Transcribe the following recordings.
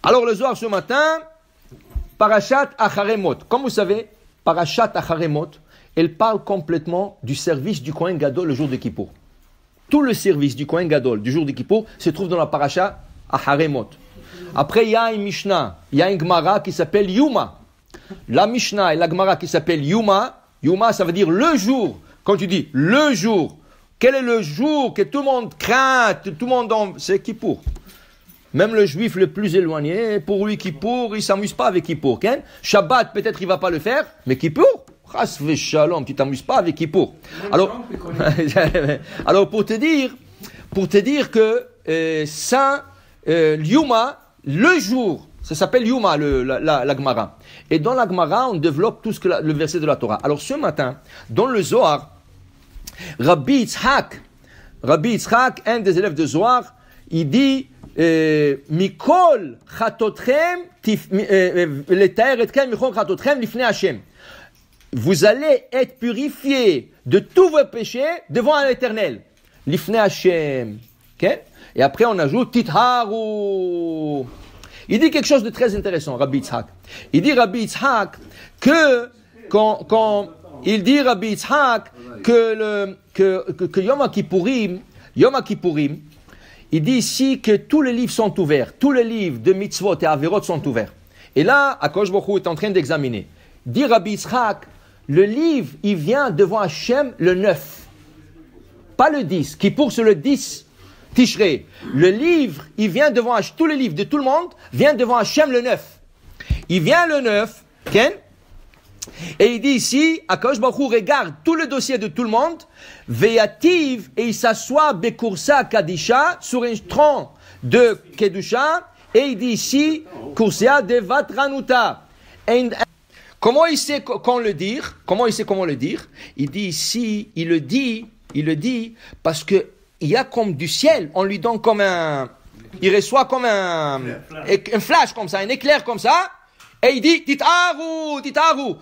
Alors le Zohar ce matin, Parashat Acharemot. Comme vous savez, Parashat Acharemot, elle parle complètement du service du Kohen Gadol le jour de Kippour. Tout le service du Kohen Gadol du jour de Kippour se trouve dans la Parashat Acharemot. Après, il y a une Mishnah, il y a une Gemara qui s'appelle Yuma. La Mishnah et la Gemara qui s'appelle Yuma, Yuma ça veut dire le jour. Quand tu dis le jour, quel est le jour que tout le monde craint, tout le monde c'est Kippour. Même le juif le plus éloigné, pour lui Kippour, il ne s'amuse pas avec Kippour. Hein? Shabbat, peut-être il ne va pas le faire, mais Kippour, chas v'shalom, tu ne t'amuses pas avec Kippour. Alors pour te dire que Yuma, le jour, ça s'appelle Yuma, la Gemara. Et dans la Gemara, on développe tout le verset de la Torah. Alors ce matin, dans le Zohar, Rabbi Yitzhak, un des élèves de Zohar, il dit Mikol chatotchem letaer etkem mikol chatotchem lifnei Hashem. Vous allez être purifiés de tous vos péchés devant l'Éternel. Lifnei Hashem. Okay? Et après on ajoute Titharu. Il dit quelque chose de très intéressant, Rabbi Yitzhak. Il dit Rabbi Yitzhak que il dit Rabbi Yitzhak que Yom Kippourim, il dit ici que tous les livres sont ouverts, tous les livres de mitzvot et averot sont ouverts. Et là, Akadosh Baruch Hu est en train d'examiner. Dit Rabbi Yitzhak, le livre, il vient devant Hachem le 9, pas le 10. Kippour c'est le 10 Tishrei. Le livre, il vient devant Hachem, tous les livres de tout le monde viennent devant Hachem le 9. Il vient le 9, Ken. Et il dit ici, Akadosh Baruch Hu regarde tout le dossier de tout le monde, Veyativ, et il s'assoit Bekursa Kadisha sur un tronc de Kedusha, et il dit ici, Kursia de Vatranuta. Comment il sait comment le dire? Il dit ici, il le dit parce que il y a comme du ciel, on lui donne comme il reçoit comme un flash comme ça, un éclair comme ça. Et il dit, Titaru,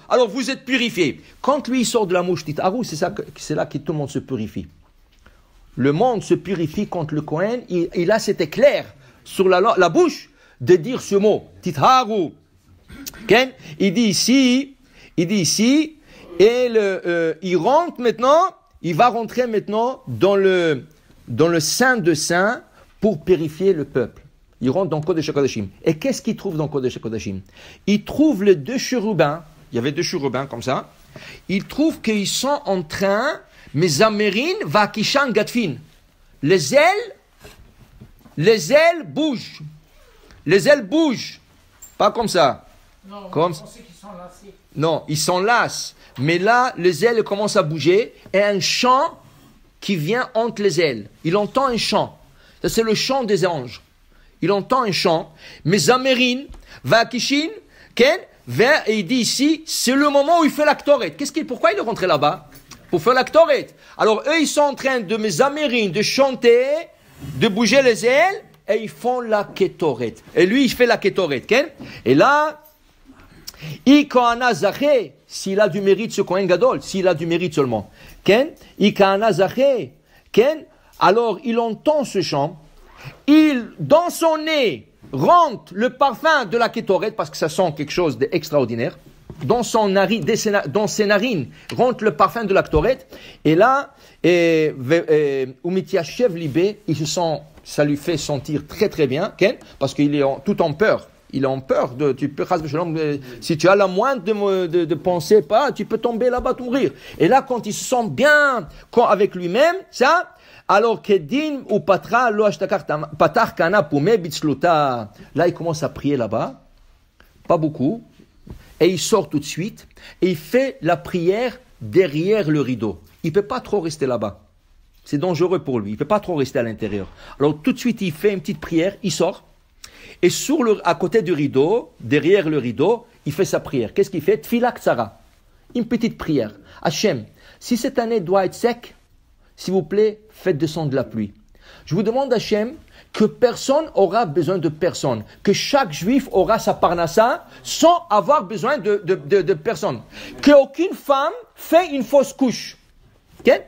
alors vous êtes purifiés. Quand lui il sort de la mouche, Titaru, c'est là que tout le monde se purifie. Le monde se purifie quand le Kohen, il a cet éclair sur la bouche de dire ce mot, Titaru. Okay? Il dit ici, et il rentre maintenant, il va rentrer maintenant dans le Saint de Saints pour purifier le peuple. Il rentre dans Kodesh HaKodashim. Et qu'est-ce qu'il trouve dans Kodesh HaKodashim? Il trouve les deux chérubins. Il y avait deux chérubins comme ça. Il trouve qu'ils sont en train, Mezamerin Vakishan Gatfin. Les ailes bougent. Les ailes bougent. Pas comme ça. Non, comme... on sait qu'ils sont lassés. Non, ils s'enlacent. Mais là, les ailes commencent à bouger. Et un chant qui vient entre les ailes. Il entend un chant. Ça, c'est le chant des anges. Il entend un chant, Mezamerin, Vakishin, Ken, et il dit ici, c'est le moment où il fait l'actoret. Pourquoi il est rentré là-bas? Pour faire l'actoret. Alors eux, ils sont en train de Mezamerin, de chanter, de bouger les ailes, et ils font la ketoret. Et lui, il fait la ketoret, Ken. Et là, Ikana Zaché, s'il a du mérite, ce Kohen Gadol, s'il a du mérite seulement, Ken, Ikana Zaché, Ken, alors il entend ce chant. Dans son nez, rentre le parfum de la kétoret, parce que ça sent quelque chose d'extraordinaire. Dans ses narines, rentre le parfum de la kétoret. Et là, Umitiachev Libé, ça lui fait sentir très très bien, parce qu'il est tout en peur. Il est en peur si tu as la moindre de penser pas, tu peux tomber là-bas, mourir. Et là, quand il se sent bien avec lui-même, ça, alors Kedin ou Patra lo patar kana pume bitzluta. Là, il commence à prier là-bas, pas beaucoup, et il sort tout de suite et il fait la prière derrière le rideau. Il peut pas trop rester là-bas. C'est dangereux pour lui. Il peut pas trop rester à l'intérieur. Alors tout de suite, il fait une petite prière, il sort et à côté du rideau, derrière le rideau, il fait sa prière. Qu'est-ce qu'il fait? Tfila Ktsara. Une petite prière. Hachem, si cette année doit être sec, s'il vous plaît, faites descendre de la pluie. Je vous demande, Hachem, que personne aura besoin de personne. Que chaque juif aura sa parnassa sans avoir besoin de personne. Qu'aucune femme fait une fausse couche. Okay?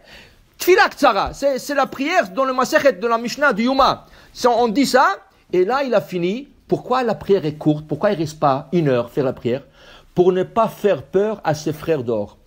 Tfila Ktsara, c'est la prière dans le Masechet de la Mishnah du Yuma. On dit ça, et là il a fini Pourquoi la prière est courte? Pourquoi il ne reste pas 1 heure faire la prière? Pour ne pas faire peur à ses frères dehors.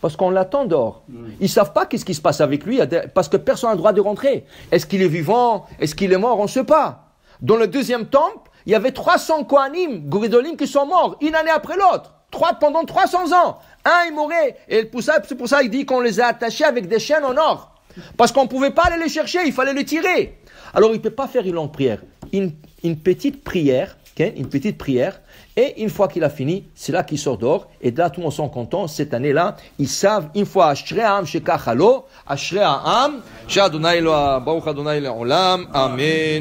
Parce qu'on l'attend dehors. Ils ne savent pas qu'est-ce qui se passe avec lui, parce que personne n'a le droit de rentrer. Est-ce qu'il est vivant? Est-ce qu'il est mort? On ne sait pas. Dans le deuxième temple, il y avait 300 Kohanim, Gouredolim, qui sont morts, une année après l'autre. Pendant 300 ans. Un est mourait. Et c'est pour ça qu'il dit qu'on les a attachés avec des chaînes en or. Parce qu'on ne pouvait pas aller les chercher, il fallait les tirer. Alors il ne peut pas faire une longue prière. Une petite prière, okay? Une petite prière. Et une fois qu'il a fini, c'est là qu'il sort dehors. Et là, tout le monde sont contents. Cette année-là, ils savent, une fois, Ashrei Ha'am Shekach Halo, Ashrei Ha'am, Sh'Adonai Lo, Baruch Adonai Le'olam, Amen.